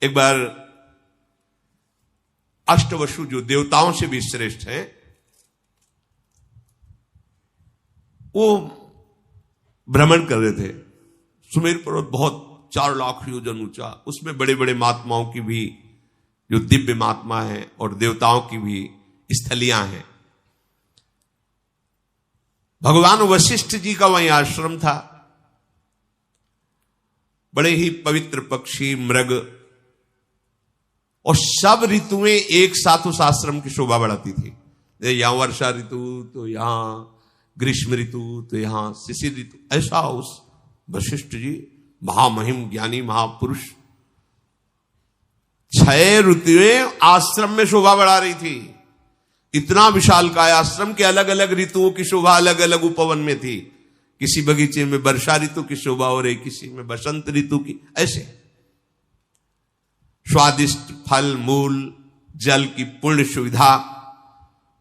एक बार अष्टवसु जो देवताओं से भी श्रेष्ठ हैं, वो भ्रमण कर रहे थे। सुमेर पर्वत बहुत 4 लाख योजन ऊंचा, उसमें बड़े बड़े महात्माओं की भी जो दिव्य महात्मा है और देवताओं की भी स्थलियां हैं। भगवान वशिष्ठ जी का वहीं आश्रम था। बड़े ही पवित्र पक्षी, मृग और सब ऋतुएं एक साथ उस आश्रम की शोभा बढ़ाती थी। यहां वर्षा ऋतु तो यहां ग्रीष्म ऋतु तो यहां शिशिर ऋतु, ऐसा उस वशिष्ठ जी महामहिम ज्ञानी महापुरुष 6 ऋतुएं आश्रम में शोभा बढ़ा रही थी। इतना विशालकाय आश्रम के अलग अलग ऋतुओं की शोभा अलग अलग उपवन में थी। किसी बगीचे में वर्षा ऋतु की शोभा हो रही, किसी में बसंत ऋतु की, ऐसे स्वादिष्ट फल मूल जल की पूर्ण सुविधा।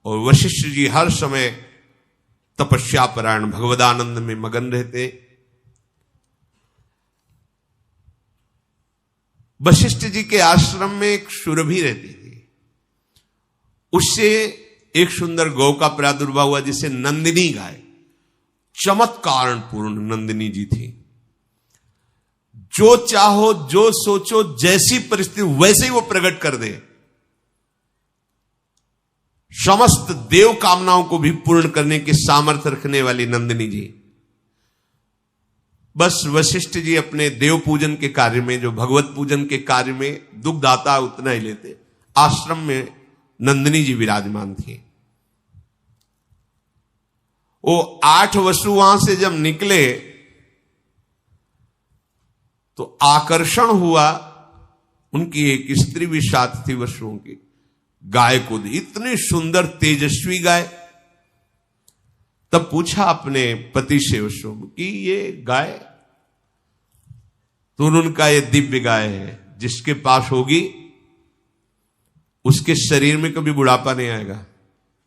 और वशिष्ठ जी हर समय तपस्या परायण भगवदानंद में मगन रहते। वशिष्ठ जी के आश्रम में एक सुरभि रहती थी, उससे एक सुंदर गौ का प्रादुर्भाव हुआ जिसे नंदिनी गाय, चमत्कार पूर्ण नंदिनी जी थी। जो चाहो जो सोचो जैसी परिस्थिति वैसे ही वो प्रकट कर दे। समस्त देव कामनाओं को भी पूर्ण करने के सामर्थ्य रखने वाली नंदिनी जी। बस वशिष्ठ जी अपने देव पूजन के कार्य में, जो भगवत पूजन के कार्य में दुग्ध आता उतना ही लेते। आश्रम में नंदिनी जी विराजमान थी। वो 8 वसु वहां से जब निकले तो आकर्षण हुआ, उनकी एक स्त्री भी साथ थी वसुओं की, गाय को दी। इतनी सुंदर तेजस्वी गाय। तब पूछा अपने पति से वसु कि ये गाय, तो उनका ये दिव्य गाय है, जिसके पास होगी उसके शरीर में कभी बुढ़ापा नहीं आएगा,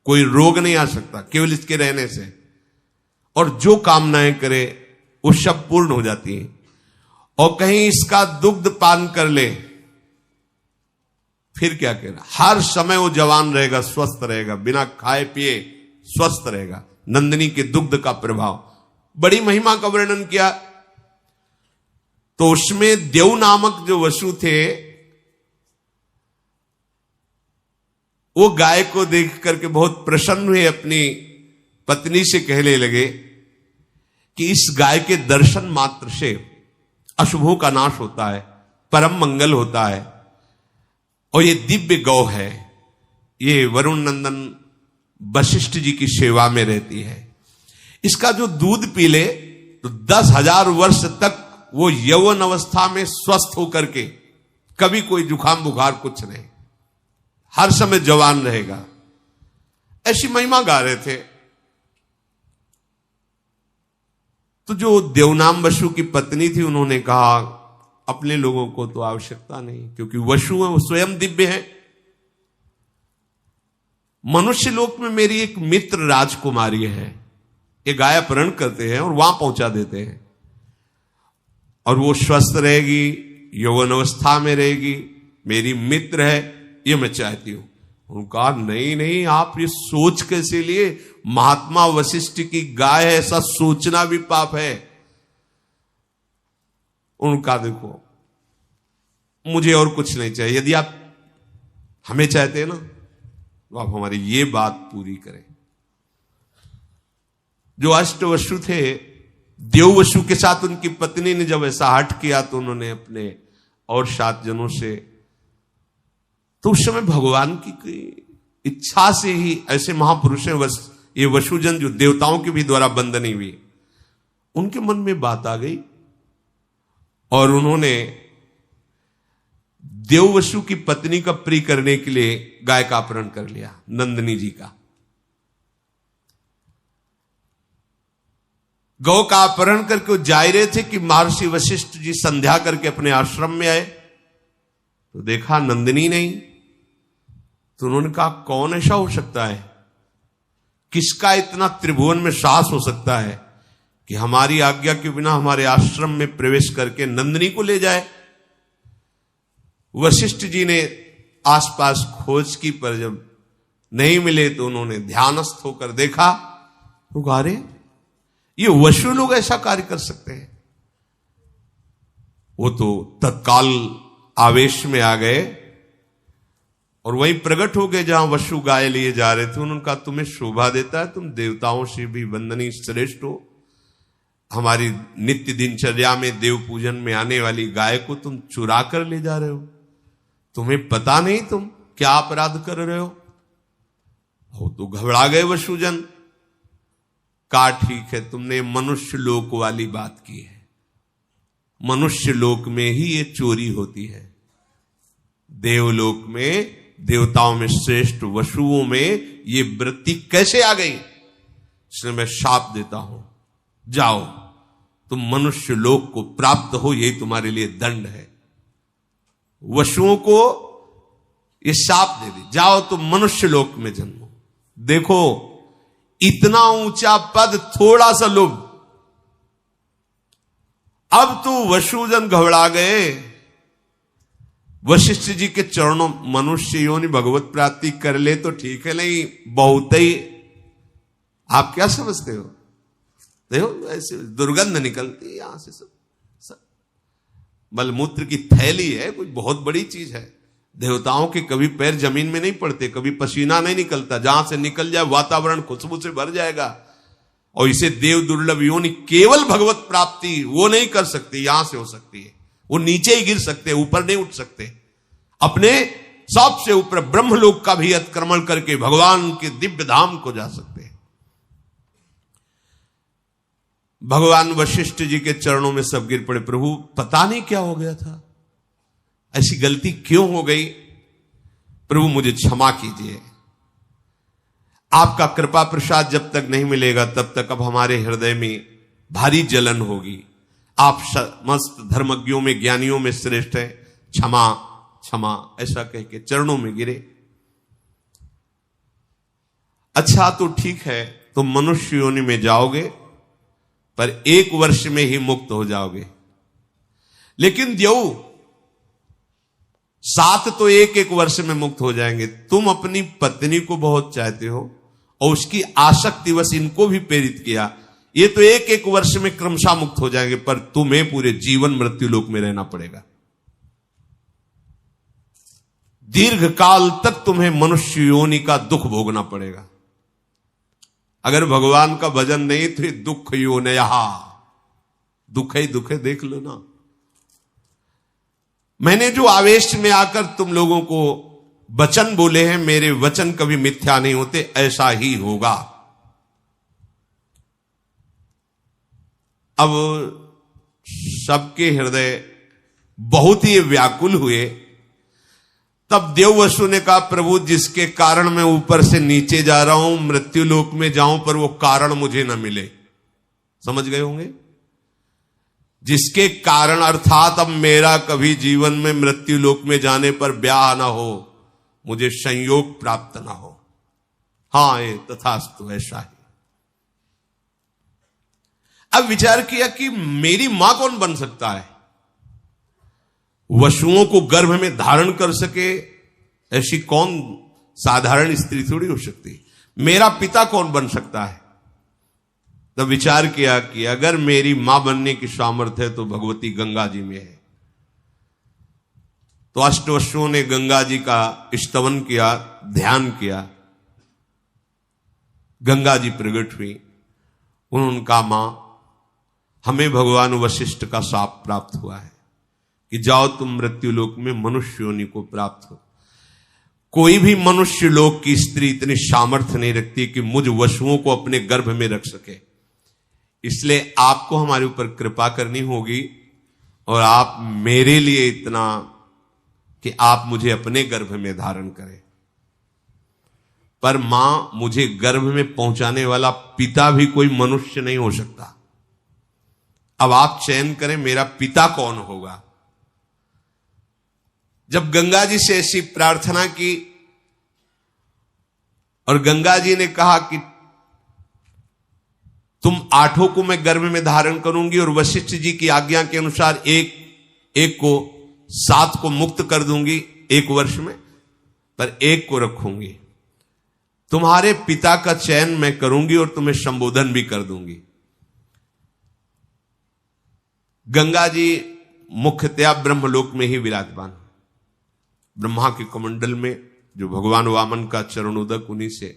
कोई रोग नहीं आ सकता केवल इसके रहने से, और जो कामनाएं करे वो सब पूर्ण हो जाती हैं। और कहीं इसका दुग्ध पान कर ले फिर क्या कहना, हर समय वो जवान रहेगा, स्वस्थ रहेगा, बिना खाए पिए स्वस्थ रहेगा। नंदिनी के दुग्ध का प्रभाव, बड़ी महिमा का वर्णन किया। तो उसमें देव नामक जो वसु थे, वो गाय को देख करके बहुत प्रसन्न हुए, अपनी पत्नी से कहने लगे कि इस गाय के दर्शन मात्र से अशुभों का नाश होता है, परम मंगल होता है। और ये दिव्य गौ है, ये वरुण नंदन वशिष्ठ जी की सेवा में रहती है। इसका जो दूध पी ले तो 10,000 वर्ष तक वो यौवन अवस्था में स्वस्थ होकर के कभी कोई जुकाम बुखार कुछ नहीं, हर समय जवान रहेगा। ऐसी महिमा गा रहे थे। तो जो देवनाम वसु की पत्नी थी, उन्होंने कहा अपने लोगों को तो आवश्यकता नहीं, क्योंकि वसु है वो स्वयं दिव्य है। मनुष्य लोक में मेरी एक मित्र राजकुमारी है, ये गाय अपहरण करते हैं और वहां पहुंचा देते हैं, और वो स्वस्थ रहेगी, यौवन अवस्था में रहेगी, मेरी मित्र है, ये मैं चाहती हूं। उनका नहीं नहीं, आप ये सोच कैसे लिए, महात्मा वशिष्ठ की गाय है, ऐसा सोचना भी पाप है। उनका देखो, मुझे और कुछ नहीं चाहिए, यदि आप हमें चाहते हैं ना तो आप हमारी ये बात पूरी करें। जो अष्टवसु थे, देववसु के साथ उनकी पत्नी ने जब ऐसा हट किया तो उन्होंने अपने और 7 जनों से, तो उस समय भगवान की इच्छा से ही ऐसे महापुरुष हैं ये वसुजन जो देवताओं के भी द्वारा बंधनी हुई, उनके मन में बात आ गई और उन्होंने देववसु की पत्नी का प्रिय करने के लिए गाय का अपहरण कर लिया, नंदिनी जी का। गौ का अपहरण करके वो जा रहे थे कि महर्षि वशिष्ठ जी संध्या करके अपने आश्रम में आए, तो देखा नंदिनी नहीं। तो उन्होंने कहा कौन ऐसा हो सकता है, किसका इतना त्रिभुवन में साहस हो सकता है कि हमारी आज्ञा के बिना हमारे आश्रम में प्रवेश करके नंदिनी को ले जाए। वशिष्ठ जी ने आसपास खोज की, पर जब नहीं मिले तो उन्होंने ध्यानस्थ होकर देखा, तो कहा अरे ये वशु लोग ऐसा कार्य कर सकते हैं। वो तो तत्काल आवेश में आ गए और वहीं प्रकट हो गए जहां वशु गाय लिए जा रहे थे। उन्होंने कहा तुम्हें शोभा देता है, तुम देवताओं से भी वंदनीय श्रेष्ठ हो, हमारी नित्य दिनचर्या में देव पूजन में आने वाली गाय को तुम चुरा कर ले जा रहे हो, तुम्हें पता नहीं तुम क्या अपराध कर रहे हो। वो तो घबरा गए वशुजन। कहा ठीक है, तुमने मनुष्य लोक वाली बात की है, मनुष्य लोक में ही ये चोरी होती है, देवलोक में देवताओं में श्रेष्ठ वशुओं में ये वृत्ति कैसे आ गई, इसलिए मैं शाप देता हूं, जाओ तुम मनुष्य लोक को प्राप्त हो, यही तुम्हारे लिए दंड है। वशुओं को ये शाप दे दी, जाओ तुम मनुष्य लोक में जन्मो। देखो इतना ऊंचा पद, थोड़ा सा लोभ। अब तो वशुजन घबरा गए। वशिष्ठ जी के चरणों, मनुष्य योनि भगवत प्राप्ति कर ले तो ठीक है, नहीं बहुत ही आप क्या समझते हो, देखो ऐसे दुर्गंध निकलती है यहां से, सब मलमूत्र की थैली है, कोई बहुत बड़ी चीज है। देवताओं के कभी पैर जमीन में नहीं पड़ते, कभी पसीना नहीं निकलता, जहां से निकल जाए वातावरण खुशबू से भर जाएगा। और इसे देव दुर्लभ योनि, केवल भगवत प्राप्ति वो नहीं कर सकती, यहां से हो सकती है, वो नीचे ही गिर सकते, ऊपर नहीं उठ सकते। अपने सबसे ऊपर ब्रह्मलोक का भी अतिक्रमण करके भगवान के दिव्य धाम को जा सकते हैं। भगवान वशिष्ठ जी के चरणों में सब गिर पड़े, प्रभु पता नहीं क्या हो गया था, ऐसी गलती क्यों हो गई, प्रभु मुझे क्षमा कीजिए। आपका कृपा प्रसाद जब तक नहीं मिलेगा तब तक अब हमारे हृदय में भारी जलन होगी। आप समस्त धर्मज्ञों में ज्ञानियों में श्रेष्ठ हैं, क्षमा क्षमा ऐसा कह के चरणों में गिरे। अच्छा तो ठीक है, तुम मनुष्य योनि में जाओगे पर 1 वर्ष में ही मुक्त हो जाओगे, लेकिन देव 7 तो 1 वर्ष में मुक्त हो जाएंगे। तुम अपनी पत्नी को बहुत चाहते हो और उसकी आसक्ति वश इनको भी प्रेरित किया, ये तो 1 वर्ष में क्रमशः मुक्त हो जाएंगे, पर तुम्हें पूरे जीवन मृत्यु लोक में रहना पड़ेगा। दीर्घ काल तक तुम्हें मनुष्य योनि का दुख भोगना पड़ेगा। अगर भगवान का भजन नहीं तो दुख योनयः, दुख ही दुख है, देख लो ना। मैंने जो आवेश में आकर तुम लोगों को वचन बोले हैं, मेरे वचन कभी मिथ्या नहीं होते, ऐसा ही होगा। अब सबके हृदय बहुत ही व्याकुल हुए। तब देववसु ने कहा, प्रभु जिसके कारण मैं ऊपर से नीचे जा रहा हूं, मृत्यु लोक में जाऊं, पर वो कारण मुझे न मिले। समझ गए होंगे, जिसके कारण अर्थात अब मेरा कभी जीवन में मृत्यु लोक में जाने पर ब्याह ना हो, मुझे संयोग प्राप्त ना हो। हां ये तथास्तु, ऐसा ही। अब विचार किया कि मेरी मां कौन बन सकता है, वशुओं को गर्भ में धारण कर सके ऐसी कौन साधारण स्त्री थोड़ी हो सकती, मेरा पिता कौन बन सकता है। तब विचार किया कि अगर मेरी मां बनने की सामर्थ्य है तो भगवती गंगा जी में है। तो अष्टवशुओं ने गंगा जी का स्तवन किया, ध्यान किया, गंगा जी प्रकट हुई। उन्होंने कहा, मां हमें भगवान वशिष्ठ का शाप प्राप्त हुआ है कि जाओ तुम मृत्यु लोक में मनुष्य योनि को प्राप्त हो। कोई भी मनुष्य लोक की स्त्री इतनी सामर्थ्य नहीं रखती कि मुझ वशुओं को अपने गर्भ में रख सके, इसलिए आपको हमारे ऊपर कृपा करनी होगी और आप मेरे लिए इतना कि आप मुझे अपने गर्भ में धारण करें। पर मां, मुझे गर्भ में पहुंचाने वाला पिता भी कोई मनुष्य नहीं हो सकता। अब आप चयन करें मेरा पिता कौन होगा। जब गंगा जी से ऐसी प्रार्थना की और गंगा जी ने कहा कि तुम 8 को मैं गर्भ में धारण करूंगी और वशिष्ठ जी की आज्ञा के अनुसार एक को 7 को मुक्त कर दूंगी 1 वर्ष में, पर 1 को रखूंगी। तुम्हारे पिता का चयन मैं करूंगी और तुम्हें संबोधन भी कर दूंगी। गंगा जी मुख्यतया ब्रह्मलोक में ही विराजमान, ब्रह्मा के कमंडल में, जो भगवान वामन का चरणोदक उन्हीं से।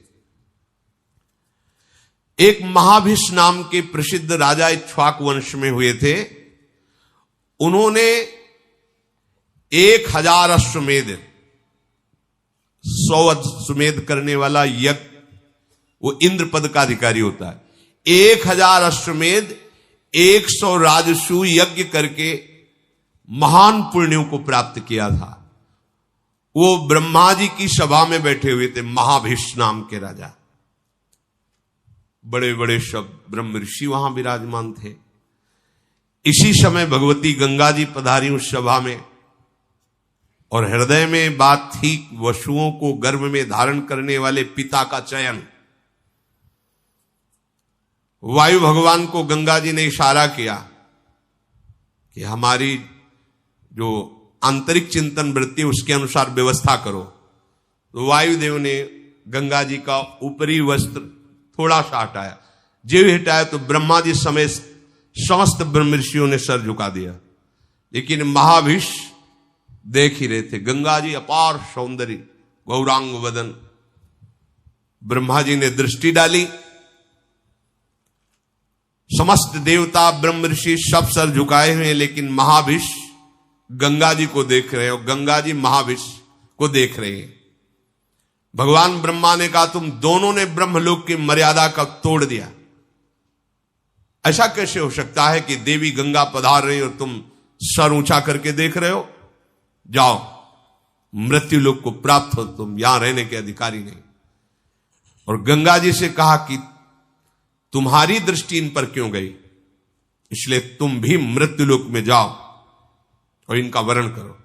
एक महाभिष नाम के प्रसिद्ध राजा इक्ष्वाक वंश में हुए थे। उन्होंने 1000 अश्वमेध, 100 अश्वमेध करने वाला यज्ञ, वो इंद्र पद का अधिकारी होता है। 1000 अश्वमेध, 100 राजसूय यज्ञ करके महान पुण्यों को प्राप्त किया था। वो ब्रह्मा जी की सभा में बैठे हुए थे, महाभिष नाम के राजा। बड़े बड़े सब ब्रह्म ऋषि वहां विराजमान थे। इसी समय भगवती गंगा जी पधारी उस सभा में, और हृदय में बात थी वसुओं को गर्भ में धारण करने वाले पिता का चयन। वायु भगवान को गंगा जी ने इशारा किया कि हमारी जो आंतरिक चिंतन वृत्ति उसके अनुसार व्यवस्था करो। तो वायुदेव ने गंगा जी का ऊपरी वस्त्र थोड़ा सा हटाया। जो हटाया तो ब्रह्मा जी समेत समस्त ब्रह्म ऋषियों ने सर झुका दिया। लेकिन महाभिष देख ही रहे थे। गंगा जी अपार सौंदर्य, गौरांग वदन। ब्रह्मा जी ने दृष्टि डाली, समस्त देवता ब्रह्म ऋषि सब सर झुकाए हुए हैं, लेकिन महाभिष गंगा जी को देख रहे हो, गंगा जी महाभिष को देख रहे हैं। भगवान ब्रह्मा ने कहा तुम दोनों ने ब्रह्मलोक की मर्यादा का तोड़ दिया। ऐसा कैसे हो सकता है कि देवी गंगा पधार रही और तुम सर ऊंचा करके देख रहे हो? जाओ, मृत्यु लोक को प्राप्त हो, तुम यहां रहने के अधिकारी नहीं। और गंगा जी से कहा कि तुम्हारी दृष्टि इन पर क्यों गई, इसलिए तुम भी मृत्यु लोक में जाओ और इनका वर्ण करो।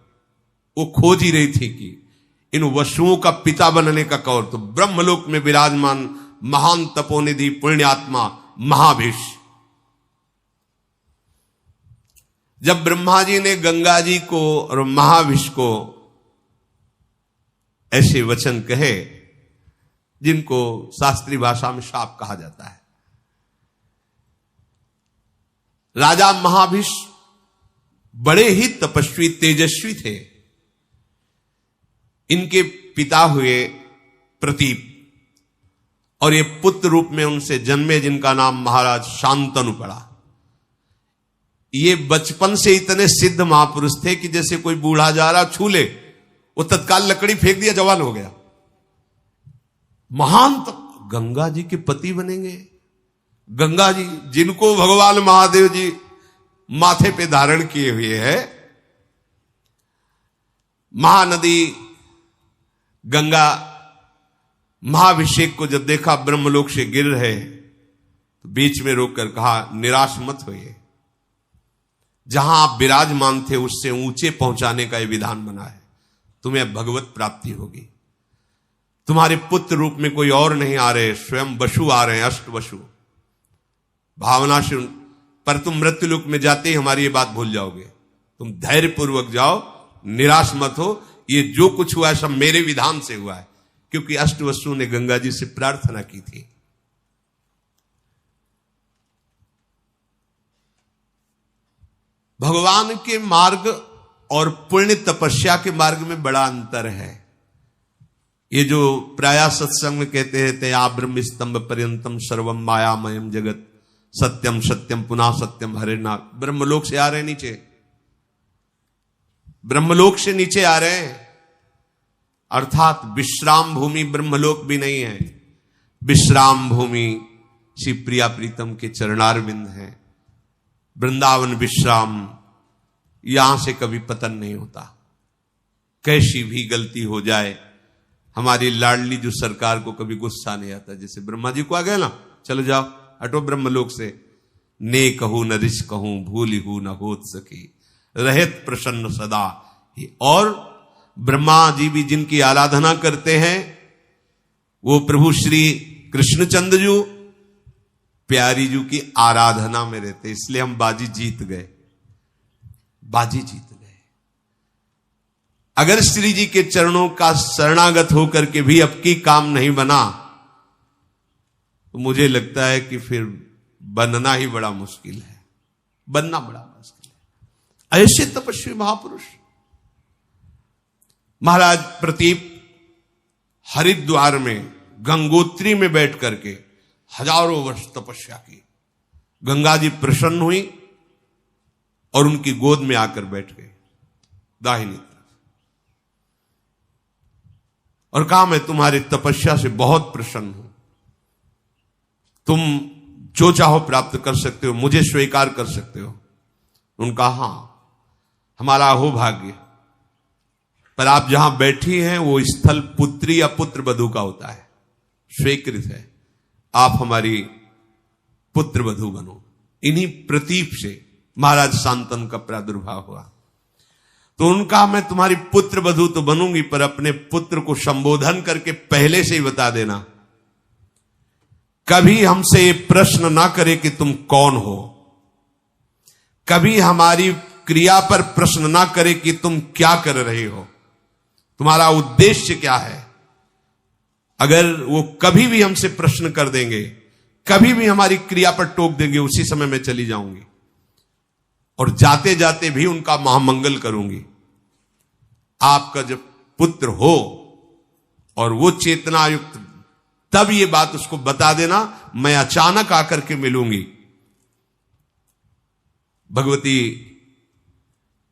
वो खोज ही रही थी कि इन वसुओं का पिता बनने का कौर। तो ब्रह्मलोक में विराजमान महान तपोनिधि पुण्यात्मा महाभिष। जब ब्रह्मा जी ने गंगा जी को और महाभिष को ऐसे वचन कहे जिनको शास्त्रीय भाषा में शाप कहा जाता है, राजा महाभिष बड़े ही तपस्वी तेजस्वी थे। इनके पिता हुए प्रतीप, और ये पुत्र रूप में उनसे जन्मे जिनका नाम महाराज शांतनु पड़ा। ये बचपन से इतने सिद्ध महापुरुष थे कि जैसे कोई बूढ़ा जा रहा छू ले, वो तत्काल लकड़ी फेंक दिया, जवान हो गया। महान गंगा जी के पति बनेंगे। गंगा जी जिनको भगवान महादेव जी माथे पे धारण किए हुए हैं। महानदी गंगा महाभिषेक को जब देखा ब्रह्मलोक से गिर रहे, तो बीच में रोककर कहा निराश मत होइए, जहां आप विराजमान थे उससे ऊंचे पहुंचाने का यह विधान बना है। तुम्हें भगवत प्राप्ति होगी। तुम्हारे पुत्र रूप में कोई और नहीं आ रहे, स्वयं वसु आ रहे हैं, अष्ट वसु। भावना से पर तुम मृत्युलोक में जाते ही हमारी ये बात भूल जाओगे। तुम धैर्य पूर्वक जाओ, निराश मत हो। ये जो कुछ हुआ है सब मेरे विधान से हुआ है, क्योंकि अष्ट वसु ने गंगा जी से प्रार्थना की थी। भगवान के मार्ग और पुण्य तपस्या के मार्ग में बड़ा अंतर है। ये जो प्रायः सत्संग में कहते हैं तया ब्रह्म स्तंभ पर्यंतम सर्वम मायामयम जगत सत्यम सत्यम पुनः सत्यम हरिना। ब्रह्मलोक से आ रहे नीचे, ब्रह्मलोक से नीचे आ रहे हैं। अर्थात विश्राम भूमि ब्रह्मलोक भी नहीं है। विश्राम भूमि श्री प्रिया प्रीतम के चरणारविंद है। वृंदावन विश्राम, यहां से कभी पतन नहीं होता। कैसी भी गलती हो जाए, हमारी लाडली जो सरकार को कभी गुस्सा नहीं आता। जैसे ब्रह्मा जी को आ गया ना, चलो जाओ हटो ब्रह्मलोक से। ने कहूं न रिच कहूं भूली हूं न होत सकी, रहत प्रसन्न सदा। और ब्रह्मा जी भी जिनकी आराधना करते हैं, वो प्रभु श्री कृष्णचंद्र जी प्यारी जी की आराधना में रहते, इसलिए हम बाजी जीत गए। बाजी जीत गए। अगर श्री जी के चरणों का शरणागत होकर के भी अब की काम नहीं बना तो मुझे लगता है कि फिर बनना ही बड़ा मुश्किल है, बनना बड़ा मुश्किल है। ऐसे तपस्वी महापुरुष महाराज प्रतीप हरिद्वार में गंगोत्री में बैठ करके हजारों वर्ष तपस्या की। गंगा जी प्रसन्न हुई और उनकी गोद में आकर बैठ गए दाहिनी तरफ और कहा, मैं तुम्हारी तपस्या से बहुत प्रसन्न हूं, तुम जो चाहो प्राप्त कर सकते हो, मुझे स्वीकार कर सकते हो। उनका हां, हमारा हो भाग्य, पर आप जहां बैठी हैं वो स्थल पुत्री या पुत्र वधू का होता है, स्वीकृत है, आप हमारी पुत्र वधू बनो। इन्हीं प्रतीप से महाराज शांतनु का प्रादुर्भाव हुआ। तो उनका, मैं तुम्हारी पुत्र वधू तो बनूंगी, पर अपने पुत्र को संबोधन करके पहले से ही बता देना, कभी हमसे ये प्रश्न ना करे कि तुम कौन हो, कभी हमारी क्रिया पर प्रश्न ना करे कि तुम क्या कर रहे हो, तुम्हारा उद्देश्य क्या है। अगर वो कभी भी हमसे प्रश्न कर देंगे, कभी भी हमारी क्रिया पर टोक देंगे, उसी समय मैं चली जाऊंगी और जाते जाते भी उनका महामंगल करूंगी। आपका जब पुत्र हो और वो चेतनायुक्त, तब ये बात उसको बता देना, मैं अचानक आकर के मिलूंगी। भगवती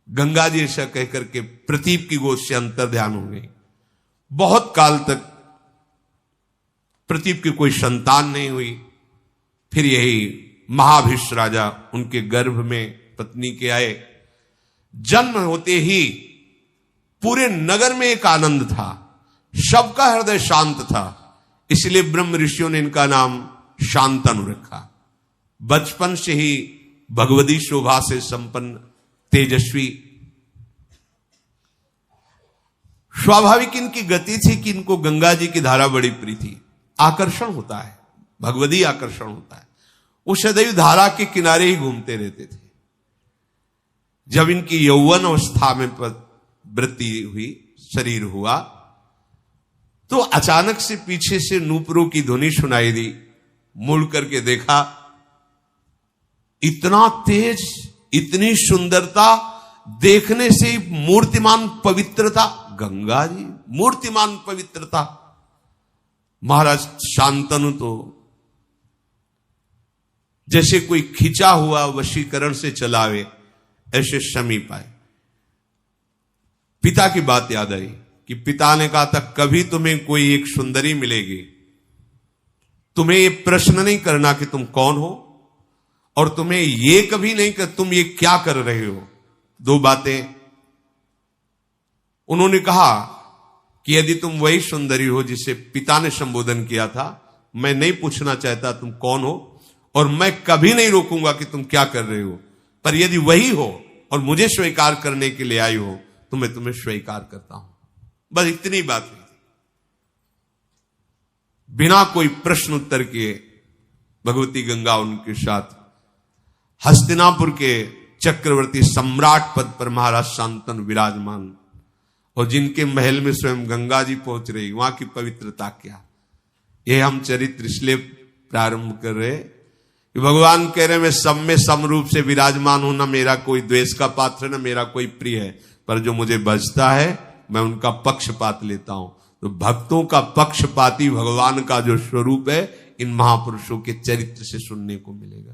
गंगा जी ऐसा कहकर के प्रतीप की गोद से अंतर ध्यान हो गई। बहुत काल तक प्रतीप की कोई संतान नहीं हुई। फिर यही महाभिष राजा उनके गर्भ में पत्नी के आए। जन्म होते ही पूरे नगर में एक आनंद था, सबका हृदय शांत था, इसलिए ब्रह्म ऋषियों ने इनका नाम शांतनु रखा। बचपन से ही भगवती शोभा से संपन्न, तेजस्वी, स्वाभाविक इनकी गति थी कि इनको गंगा जी की धारा बड़ी प्रिय थी। आकर्षण होता है, भगवती आकर्षण होता है। वो सदैव धारा के किनारे ही घूमते रहते थे। जब इनकी यौवन अवस्था में वृत्ति हुई, शरीर हुआ, तो अचानक से पीछे से नूपुरों की ध्वनि सुनाई दी। मुड़ करके देखा, इतना तेज, इतनी सुंदरता, देखने से मूर्तिमान पवित्रता, गंगा जी मूर्तिमान पवित्रता। महाराज शांतनु तो जैसे कोई खिंचा हुआ वशीकरण से चलावे, ऐसे समीप आए। पिता की बात याद आई कि पिता ने कहा था, कभी तुम्हें कोई एक सुंदरी मिलेगी, तुम्हें ये प्रश्न नहीं करना कि तुम कौन हो, और तुम्हें ये कभी नहीं कि तुम ये क्या कर रहे हो। दो बातें उन्होंने कहा कि यदि तुम वही सुंदरी हो जिसे पिता ने संबोधन किया था, मैं नहीं पूछना चाहता तुम कौन हो, और मैं कभी नहीं रोकूंगा कि तुम क्या कर रहे हो, पर यदि वही हो और मुझे स्वीकार करने के लिए आई हो तो मैं तुम्हें स्वीकार करता हूं। बस इतनी बात हुई थी। बिना कोई प्रश्न उत्तर किए भगवती गंगा उनके साथ हस्तिनापुर के चक्रवर्ती सम्राट पद पर महाराज शांतनु विराजमान, और जिनके महल में स्वयं गंगा जी पहुंच रही, वहां की पवित्रता क्या। यह हम चरित्र इसलिए प्रारंभ कर रहे कि भगवान कह रहे, मैं सब में समरूप से विराजमान हूं, ना मेरा कोई द्वेष का पात्र, ना मेरा कोई प्रिय है, पर जो मुझे बचता है मैं उनका पक्षपात लेता हूं। तो भक्तों का पक्षपाती भगवान का जो स्वरूप है, इन महापुरुषों के चरित्र से सुनने को मिलेगा।